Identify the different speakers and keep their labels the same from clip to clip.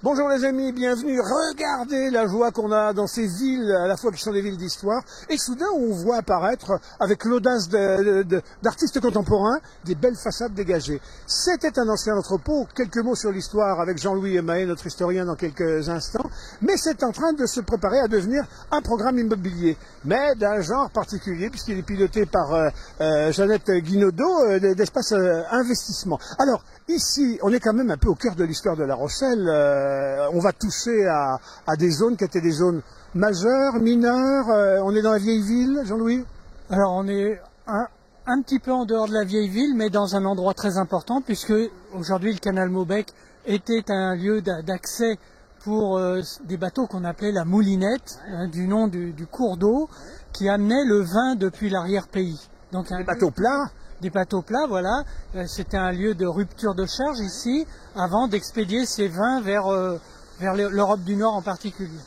Speaker 1: Bonjour les amis, bienvenue. Regardez la joie qu'on a dans ces villes, à la fois qui sont des villes d'histoire, et soudain on voit apparaître, avec l'audace d'artistes contemporains, des belles façades dégagées. C'était un ancien entrepôt, quelques mots sur l'histoire avec Jean-Louis Emaé, notre historien, dans quelques instants, mais c'est en train de se préparer à devenir un programme immobilier, mais d'un genre particulier, puisqu'il est piloté par Jeannette Guinaudot, d'Espace Investissement. Alors, ici, on est quand même un peu au cœur de l'histoire de La Rochelle. On va toucher à des zones qui étaient des zones majeures, mineures. On est dans la vieille ville, Jean-Louis?
Speaker 2: Alors on est un petit peu en dehors de la vieille ville, mais dans un endroit très important, puisque aujourd'hui le canal Maubec était un lieu d'accès pour des bateaux qu'on appelait la moulinette, du nom du cours d'eau, qui amenait le vin depuis l'arrière-pays.
Speaker 1: Donc un bateau plat.
Speaker 2: Des bateaux plats, voilà. C'était un lieu de rupture de charge ici, avant d'expédier ces vins vers l'Europe du Nord en particulier.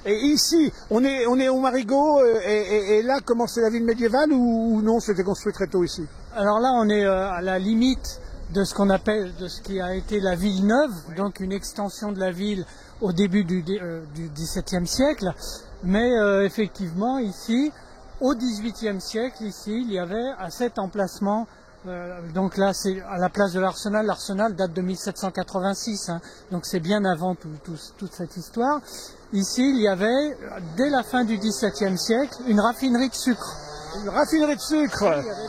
Speaker 1: Et ici, on est au Marigot, et là, comment c'est la ville médiévale ou non, c'était construit très tôt ici?
Speaker 2: Alors là, on est à la limite de ce qu'on appelle, de ce qui a été la ville neuve, donc une extension de la ville au début du XVIIe siècle. Mais effectivement, ici, au XVIIIe siècle, ici, il y avait à cet emplacement, donc là c'est à la place de l'Arsenal, l'Arsenal date de 1786, hein, donc c'est bien avant toute cette histoire. Ici, il y avait, dès la fin du XVIIe siècle, une raffinerie de sucre.
Speaker 1: Une raffinerie de sucre.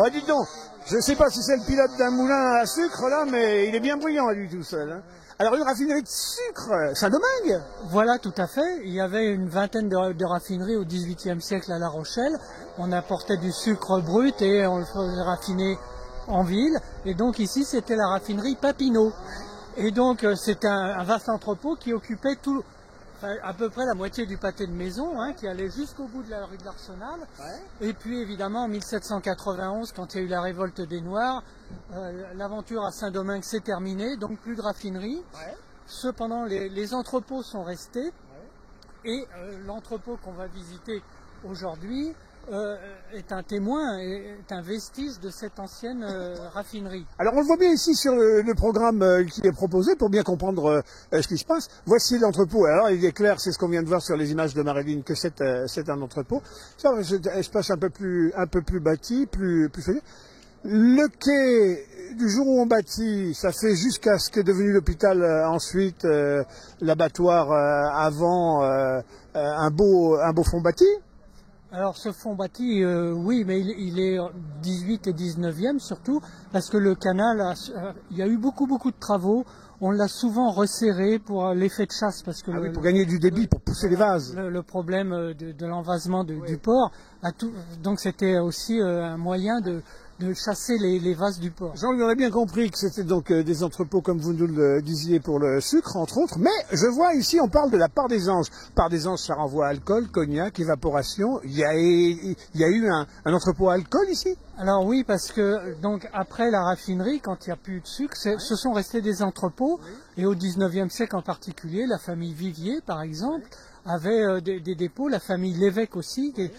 Speaker 1: Ah, dites donc, je ne sais pas si c'est le pilote d'un moulin à sucre là, mais il est bien bruyant lui tout seul. Hein. Alors une raffinerie de sucre, Saint-Domingue?
Speaker 2: Voilà, tout à fait. Il y avait une vingtaine de raffineries au XVIIIe siècle à La Rochelle. On apportait du sucre brut et on le faisait raffiner en ville. Et donc ici, c'était la raffinerie Papineau. Et donc c'était un vaste entrepôt qui occupait à peu près la moitié du pâté de maison, hein, qui allait jusqu'au bout de la rue de l'Arsenal. Ouais. Et puis évidemment en 1791, quand il y a eu la révolte des Noirs, l'aventure à Saint-Domingue s'est terminée, donc plus de raffinerie. Ouais. Cependant, les entrepôts sont restés. Ouais. Et l'entrepôt qu'on va visiter aujourd'hui est un témoin, est un vestige de cette ancienne raffinerie.
Speaker 1: Alors on le voit bien ici sur le programme qui est proposé pour bien comprendre ce qui se passe. Voici l'entrepôt. Alors il est clair, c'est ce qu'on vient de voir sur les images de Marilyn, que c'est un entrepôt. Ça, c'est un espace un peu plus bâti, plus feuillé. Le quai, du jour où on bâtit, ça fait jusqu'à ce qu'est devenu l'hôpital ensuite, l'abattoir avant, un beau fond bâti.
Speaker 2: Alors ce fond bâti, oui, mais il est 18 et 19e surtout, parce que le canal, il y a eu beaucoup de travaux. On l'a souvent resserré pour l'effet de chasse, parce que
Speaker 1: pour gagner du débit, pour pousser les vases.
Speaker 2: Le problème de l'envasement du port, donc c'était aussi un moyen de chasser les vases du port.
Speaker 1: Jean-Louis, on a bien compris que c'était donc des entrepôts, comme vous nous le disiez, pour le sucre, entre autres. Mais je vois ici, on parle de la part des anges. Part des anges, ça renvoie à alcool, cognac, évaporation. Il y a eu un entrepôt à alcool ici?
Speaker 2: Alors oui, parce que donc après la raffinerie, quand il n'y a plus de sucre, ce sont restés des entrepôts. Et au 19e siècle en particulier, la famille Vivier, par exemple, avait des dépôts. La famille Lévesque aussi, qui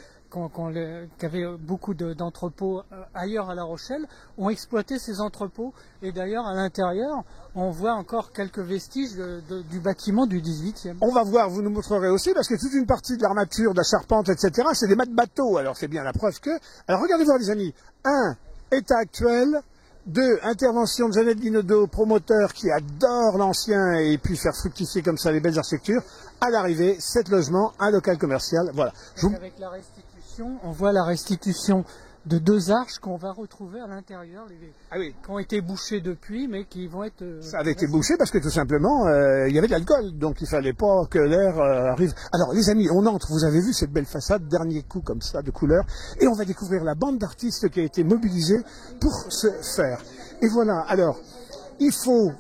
Speaker 2: avait beaucoup d'entrepôts ailleurs à La Rochelle, ont exploité ces entrepôts. Et d'ailleurs, à l'intérieur, on voit encore quelques vestiges du bâtiment du 18e.
Speaker 1: On va voir, vous nous montrerez aussi, parce que toute une partie de l'armature, de la charpente, etc., c'est des mâts de bateau. Alors c'est bien la preuve que... Alors regardez voir les amis. 1. État actuel. 2. Intervention de Jeannette Guinaudot, promoteur qui adore l'ancien et puis faire fructifier comme ça les belles architectures. À l'arrivée, 7 logements, un local commercial. Voilà.
Speaker 2: Avec la restitution, on voit la restitution de 2 arches qu'on va retrouver à l'intérieur, qui ont été bouchées depuis, mais qui vont être...
Speaker 1: Ça avait été bouché parce que tout simplement, il y avait de l'alcool, donc il fallait pas que l'air arrive. Alors les amis, on entre, vous avez vu cette belle façade, dernier coup comme ça, de couleur, et on va découvrir la bande d'artistes qui a été mobilisée pour ce faire. Et voilà, alors, il faut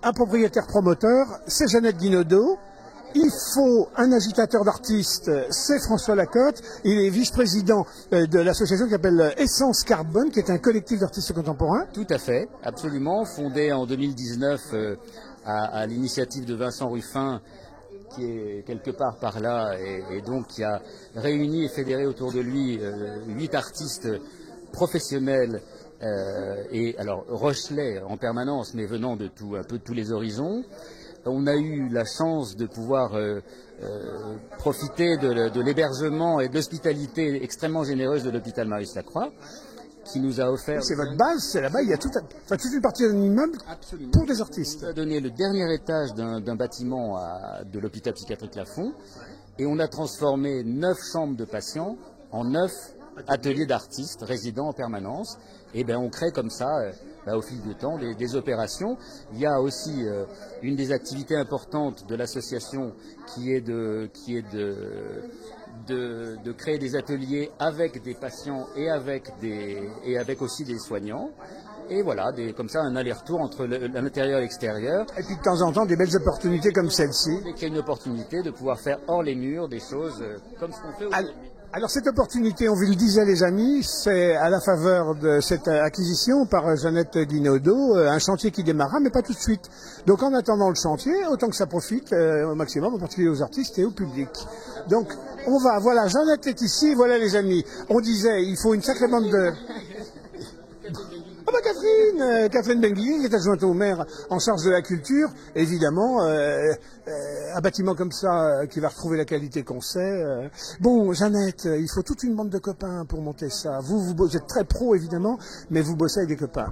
Speaker 1: un propriétaire promoteur, c'est Jeannette Guinaudot. Il faut un agitateur d'artistes, c'est François Lacotte. Il est vice-président de l'association qui s'appelle Essence Carbone, qui est un collectif d'artistes contemporains.
Speaker 3: Tout à fait, absolument. Fondé en 2019 à l'initiative de Vincent Ruffin, qui est quelque part par là, et donc qui a réuni et fédéré autour de lui 8 artistes professionnels et alors Rochelais en permanence, mais venant de un peu de tous les horizons. on a eu la chance de pouvoir profiter de l'hébergement et de l'hospitalité extrêmement généreuse de l'hôpital Marius-Lacroix, qui nous a offert...
Speaker 1: C'est votre base, c'est là-bas, il y a toute une partie d'un immeuble pour des artistes.
Speaker 3: On a donné le dernier étage d'un bâtiment de l'hôpital psychiatrique Lafon, et on a transformé 9 chambres de patients en 9 ateliers d'artistes résidant en permanence. Et ben on crée comme ça, au fil du temps, des opérations. Il y a aussi une des activités importantes de l'association qui est de créer des ateliers avec des patients et avec aussi des soignants. Et voilà, comme ça, un aller-retour entre l'intérieur et l'extérieur.
Speaker 1: Et puis de temps en temps, des belles opportunités comme celle-ci.
Speaker 3: Dès qu'il y a une opportunité de pouvoir faire hors les murs des choses comme ce qu'on fait aujourd'hui.
Speaker 1: Alors cette opportunité, on vous le disait les amis, c'est à la faveur de cette acquisition par Jeannette Guinaudot, un chantier qui démarra, mais pas tout de suite. Donc en attendant le chantier, autant que ça profite au maximum, en particulier aux artistes et au public. Donc on va, voilà, Jeannette est ici, voilà les amis. On disait, il faut une sacrée bande de... Ah bah Catherine Benguigui, qui est adjointe au maire en charge de la culture, évidemment, un bâtiment comme ça qui va retrouver la qualité qu'on sait. Bon, Jeannette, il faut toute une bande de copains pour monter ça. Vous êtes très pro évidemment, mais vous bossez avec des copains.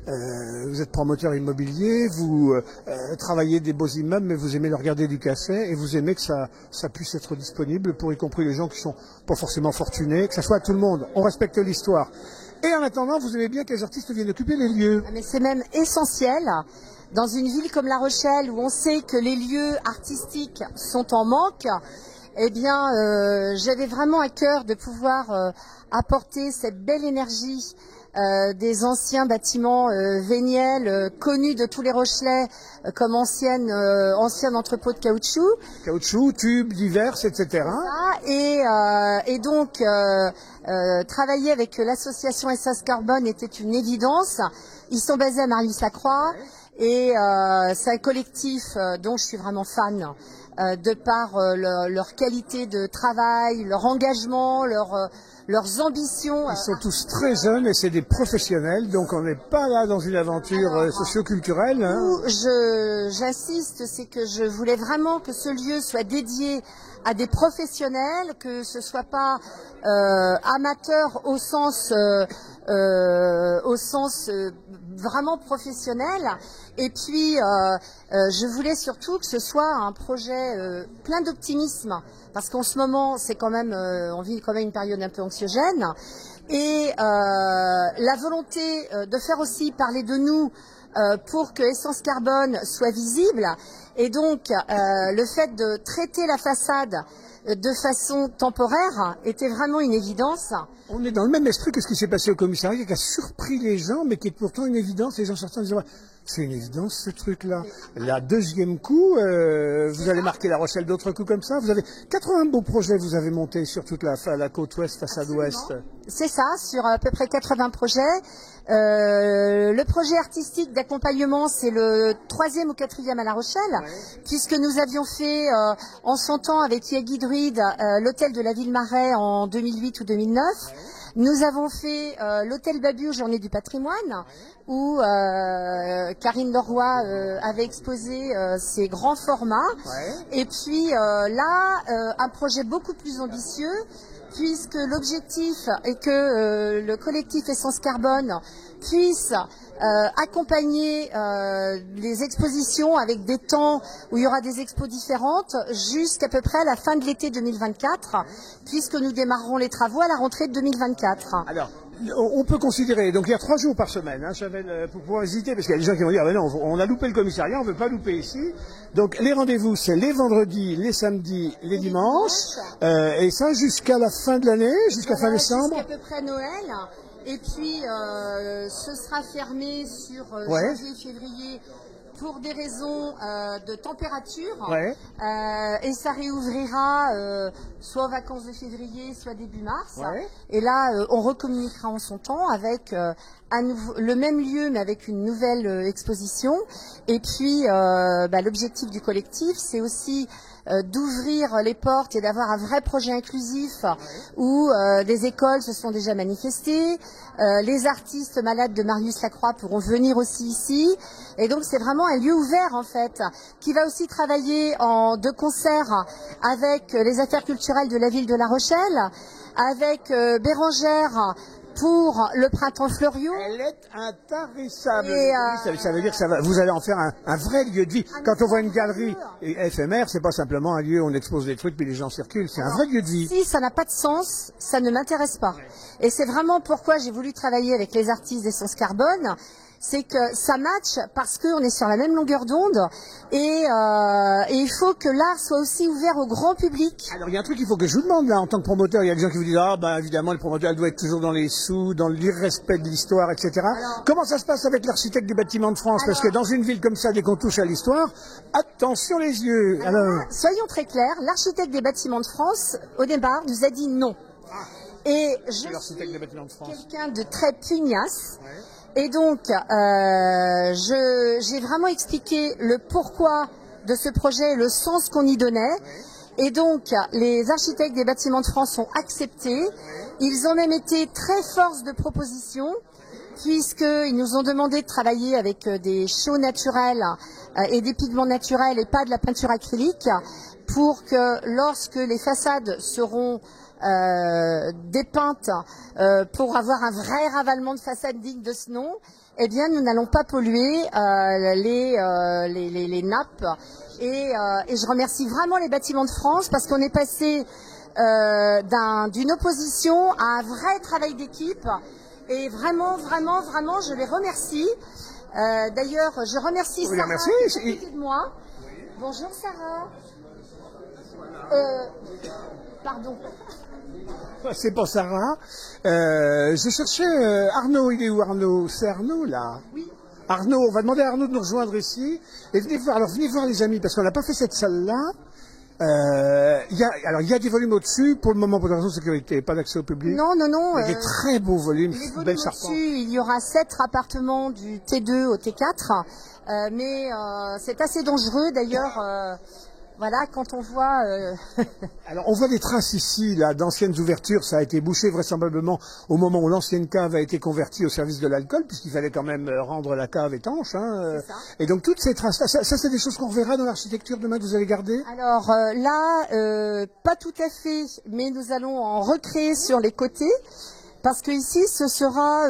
Speaker 1: Vous êtes promoteur immobilier, vous travaillez des beaux immeubles, mais vous aimez leur garder du cachet et vous aimez que ça puisse être disponible pour y compris les gens qui sont pas forcément fortunés, que ça soit à tout le monde. On respecte l'histoire. Et en attendant, vous aimez bien que les artistes viennent occuper les lieux.
Speaker 4: Mais c'est même essentiel. Dans une ville comme La Rochelle, où on sait que les lieux artistiques sont en manque, eh bien, j'avais vraiment à cœur de pouvoir apporter cette belle énergie des anciens bâtiments véniels, connus de tous les Rochelais comme ancien entrepôt de caoutchouc.
Speaker 1: Caoutchouc, tubes divers, etc.
Speaker 4: Et donc, travailler avec l'association Essence Carbone était une évidence. Ils sont basés à Marius-Lacroix et c'est un collectif dont je suis vraiment fan de par leur qualité de travail, leur engagement, leurs ambitions.
Speaker 1: Ils sont tous très jeunes et c'est des professionnels, donc on n'est pas là dans une aventure socio-culturelle. Hein.
Speaker 4: J'insiste, c'est que je voulais vraiment que ce lieu soit dédié à des professionnels, que ce soit pas amateur au sens vraiment professionnel. Et puis, je voulais surtout que ce soit un projet plein d'optimisme, parce qu'en ce moment, c'est quand même, on vit quand même une période un peu anxiogène. Et la volonté de faire aussi parler de nous pour que Essence Carbone soit visible. Et donc, le fait de traiter la façade de façon temporaire était vraiment une évidence.
Speaker 1: On est dans le même esprit que ce qui s'est passé au commissariat, qui a surpris les gens, mais qui est pourtant une évidence. Les gens sortent en disant, ouais, c'est une évidence ce truc-là. La deuxième coup, vous allez marquer La Rochelle d'autres coups comme ça. Vous avez 80 beaux projets, vous avez monté sur toute la côte ouest, façade ouest.
Speaker 4: C'est ça, sur à peu près 80 projets. Le projet artistique d'accompagnement, c'est le 3e ou 4e à La Rochelle, puisque nous avions fait en son temps avec Yagi Druide l'hôtel de la Ville-Marais en 2008 ou 2009. Nous avons fait l'hôtel Babu, Journée du patrimoine, où Karine Leroy avait exposé ses grands formats. Et puis là, un projet beaucoup plus ambitieux, puisque l'objectif est que le collectif Essence Carbone puisse accompagner les expositions avec des temps où il y aura des expos différentes jusqu'à peu près à la fin de l'été 2024, puisque nous démarrerons les travaux à la rentrée de 2024.
Speaker 1: Alors, on peut considérer, donc il y a 3 jours par semaine, hein, Chavel, pour pouvoir visiter, parce qu'il y a des gens qui vont dire, ah ben non, on a loupé le commissariat, on ne veut pas louper ici. Donc les rendez-vous, c'est les vendredis, les samedis, les dimanches, et ça jusqu'à la fin de l'année, jusqu'à fin décembre.
Speaker 4: Jusqu'à peu près Noël. Et puis, ce sera fermé sur janvier, février, pour des raisons de température. Et ça réouvrira soit aux vacances de février, soit début mars. Et là, on recommuniquera en son temps avec le même lieu, mais avec une nouvelle exposition. Et puis, l'objectif du collectif, c'est aussi d'ouvrir les portes et d'avoir un vrai projet inclusif où des écoles se sont déjà manifestées, les artistes malades de Marius-Lacroix pourront venir aussi ici, et donc c'est vraiment un lieu ouvert en fait, qui va aussi travailler de concert avec les affaires culturelles de la ville de La Rochelle, avec Bérangère pour le printemps Fleuriot.
Speaker 1: Elle est intarissable. Ça veut dire que vous allez en faire un vrai lieu de vie. Quand on voit une galerie éphémère, c'est pas simplement un lieu où on expose des trucs puis les gens circulent, c'est un vrai lieu de vie.
Speaker 4: Si ça n'a pas de sens, ça ne m'intéresse pas. Et c'est vraiment pourquoi j'ai voulu travailler avec les artistes d'Essence Carbone. C'est que ça match parce qu'on est sur la même longueur d'onde et il faut que l'art soit aussi ouvert au grand public.
Speaker 1: Alors il y a un truc qu'il faut que je vous demande là en tant que promoteur. Il y a des gens qui vous disent évidemment le promoteur doit être toujours dans les sous, dans l'irrespect de l'histoire, etc. Comment ça se passe avec l'architecte des bâtiments de France? Parce que dans une ville comme ça, dès qu'on touche à l'histoire, attention les yeux.
Speaker 4: Soyons très clairs, l'architecte des bâtiments de France au départ nous a dit non. Et je suis quelqu'un de très pugnace. Et donc, j'ai vraiment expliqué le pourquoi de ce projet, le sens qu'on y donnait. Et donc, les architectes des bâtiments de France ont accepté. Ils ont même été très force de proposition, puisqu'ils nous ont demandé de travailler avec des chaux naturels et des pigments naturels et pas de la peinture acrylique, pour que lorsque les façades seront dépeintes pour avoir un vrai ravalement de façade digne de ce nom, eh bien nous n'allons pas polluer les nappes et je remercie vraiment les bâtiments de France parce qu'on est passé d'une opposition à un vrai travail d'équipe et vraiment je les remercie. D'ailleurs je remercie Sarah qui est à côté de moi. Bonjour Sarah. Pardon.
Speaker 1: C'est pas Sarah. Je cherchais Arnaud. Il est où Arnaud? C'est Arnaud là.
Speaker 4: Oui.
Speaker 1: Arnaud, on va demander à Arnaud de nous rejoindre ici. Et venez voir les amis, parce qu'on n'a pas fait cette salle-là. Il y a des volumes au-dessus, pour le moment, pour des raisons de sécurité, pas d'accès au public.
Speaker 4: Non.
Speaker 1: Il y a des très beaux volumes,
Speaker 4: belles charpentes. Il y aura 7 appartements du T2 au T4, mais c'est assez dangereux d'ailleurs. Voilà, quand on voit...
Speaker 1: Alors, on voit des traces ici, là, d'anciennes ouvertures. Ça a été bouché vraisemblablement au moment où l'ancienne cave a été convertie au service de l'alcool, puisqu'il fallait quand même rendre la cave étanche. Et donc, toutes ces traces-là, ça c'est des choses qu'on verra dans l'architecture demain que vous allez garder?
Speaker 4: Alors là, pas tout à fait, mais nous allons en recréer sur les côtés. Parce que ici, ce sera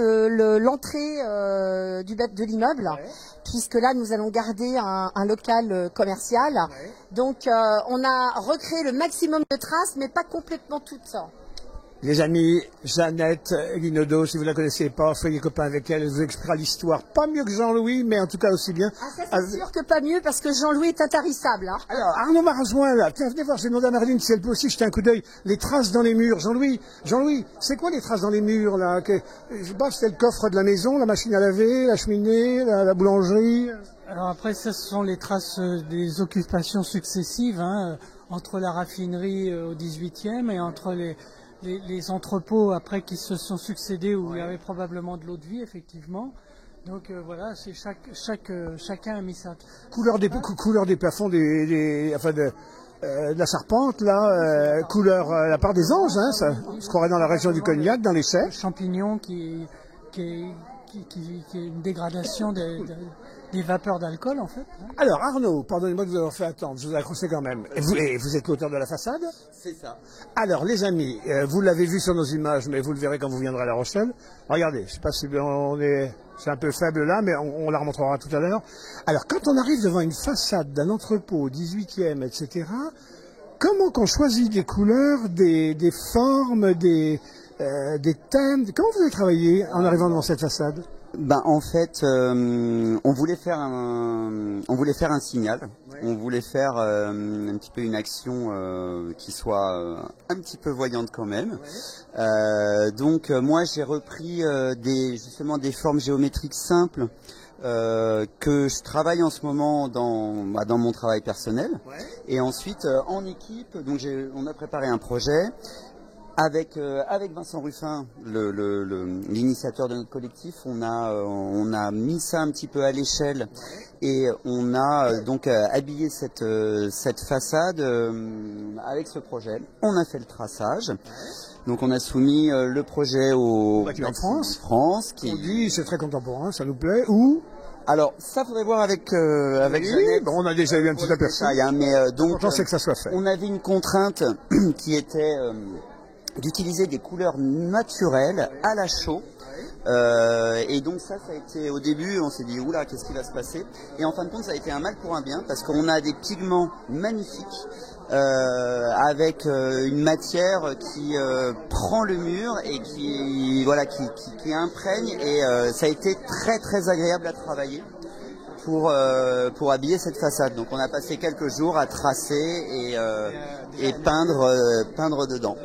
Speaker 4: l'entrée de l'immeuble, puisque là, nous allons garder un local commercial. Donc, on a recréé le maximum de traces, mais pas complètement toutes.
Speaker 1: Les amis, Jeannette Guinaudot, si vous la connaissez pas, soyez copains avec elle, elle vous expliquera l'histoire. Pas mieux que Jean-Louis, mais en tout cas aussi bien.
Speaker 4: Ah, ça c'est sûr que pas mieux, parce que Jean-Louis est intarissable.
Speaker 1: Alors, Arnaud m'a rejoint là. Tiens, venez voir, j'ai demandé à Marilyn si elle peut aussi jeter un coup d'œil. Les traces dans les murs. Jean-Louis, c'est quoi les traces dans les murs là? Je sais pas, c'est le coffre de la maison, la machine à laver, la cheminée, la boulangerie.
Speaker 2: Alors après, ça, ce sont les traces des occupations successives, entre la raffinerie au 18e et entre les entrepôts après qui se sont succédés où il y avait probablement de l'eau de vie, effectivement. Donc voilà, c'est chacun a mis sa
Speaker 1: couleur des plafonds de la charpente là, couleur la part des anges, ça se croirait dans la région du Cognac, dans les chais.
Speaker 2: Champignon qui est une dégradation des vapeurs d'alcool en fait.
Speaker 1: Alors Arnaud, pardonnez-moi de vous avoir fait attendre, je vous ai accroché quand même. Et vous êtes l'auteur de la façade?
Speaker 5: C'est ça.
Speaker 1: Alors les amis, vous l'avez vu sur nos images, mais vous le verrez quand vous viendrez à La Rochelle. Regardez, je sais pas si c'est un peu faible là, mais on la remontrera tout à l'heure. Alors quand on arrive devant une façade d'un entrepôt 18e, etc., comment qu'on choisit des couleurs, des formes, des thèmes? Comment vous avez travaillé en arrivant devant cette façade?
Speaker 5: En fait, on voulait faire un signal. On voulait faire un petit peu une action qui soit un petit peu voyante quand même. Donc moi j'ai repris justement des formes géométriques simples que je travaille en ce moment dans mon travail personnel. Et ensuite en équipe, donc on a préparé un projet. Avec Vincent Ruffin, l'initiateur de notre collectif, on a mis ça un petit peu à l'échelle et on a donc habillé cette façade avec ce projet. On a fait le traçage. Donc on a soumis le projet au
Speaker 1: Bâtiment de France.
Speaker 5: Qui
Speaker 1: on dit c'est très contemporain, ça nous plaît. Où
Speaker 5: Alors, ça faudrait voir avec
Speaker 1: Oui,
Speaker 5: Jeannette.
Speaker 1: bon, on a déjà eu un petit aperçu.
Speaker 5: Mais donc,
Speaker 1: L'important, c'est que ça soit fait.
Speaker 5: on avait une contrainte qui était d'utiliser des couleurs naturelles à la chaux. Et donc ça a été au début, on s'est dit oula, qu'est-ce qui va se passer? Et en fin de compte, ça a été un mal pour un bien parce qu'on a des pigments magnifiques avec une matière qui prend le mur et qui imprègne. Et ça a été très très agréable à travailler pour habiller cette façade. Donc on a passé quelques jours à tracer et peindre dedans.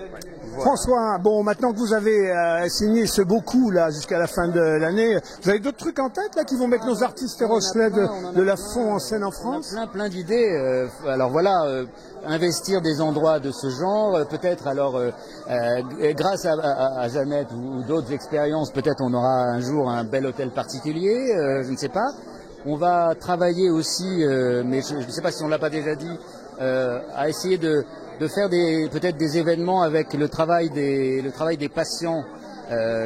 Speaker 5: Voilà.
Speaker 1: François, bon, maintenant que vous avez signé ce beau coup là jusqu'à la fin de l'année, vous avez d'autres trucs en tête là qui vont mettre nos artistes rochelais de la fond en scène en France?
Speaker 3: On a plein d'idées. Alors voilà, investir des endroits de ce genre, peut-être alors grâce à Jeannette ou d'autres expériences, peut-être on aura un jour un bel hôtel particulier, je ne sais pas. On va travailler aussi, mais je ne sais pas si on l'a pas déjà dit, à essayer de faire peut-être des événements avec le travail des patients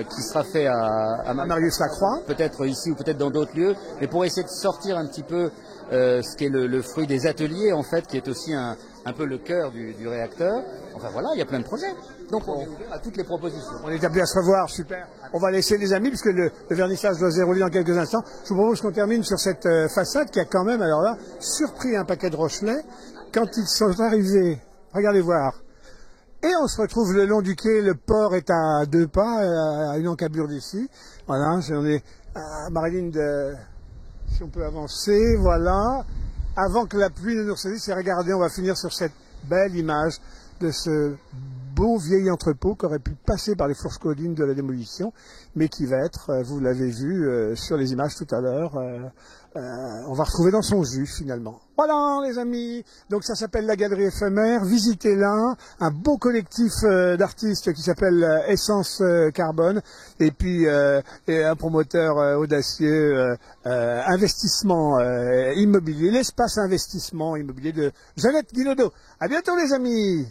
Speaker 3: qui sera fait à
Speaker 1: Marius Lacroix,
Speaker 3: peut-être ici ou peut-être dans d'autres lieux, mais pour essayer de sortir un petit peu ce qui est le fruit des ateliers en fait, qui est aussi un peu le cœur du réacteur. Enfin voilà, il y a plein de projets. Donc on est ouvert à toutes les propositions.
Speaker 1: on est établi à se revoir, super. On va laisser les amis puisque le vernissage doit se dérouler dans quelques instants. Je vous propose qu'on termine sur cette façade qui a quand même, alors là, surpris un paquet de Rochelais quand ils sont arrivés. Regardez voir. Et on se retrouve le long du quai, le port est à 2 pas, à une encablure d'ici. Voilà, on est à Marilyn, si on peut avancer, voilà. Avant que la pluie ne nous saisisse, et regardez, on va finir sur cette belle image de ce beau vieil entrepôt qui aurait pu passer par les fourches codines de la démolition, mais qui va être, vous l'avez vu sur les images tout à l'heure, on va retrouver dans son jus finalement. Voilà les amis, donc ça s'appelle la Galerie Éphémère, visitez-la, un beau collectif d'artistes qui s'appelle Essence Carbone, et puis et un promoteur audacieux, investissement immobilier, l'espace investissement immobilier de Jeannette Guinaudot. À bientôt les amis.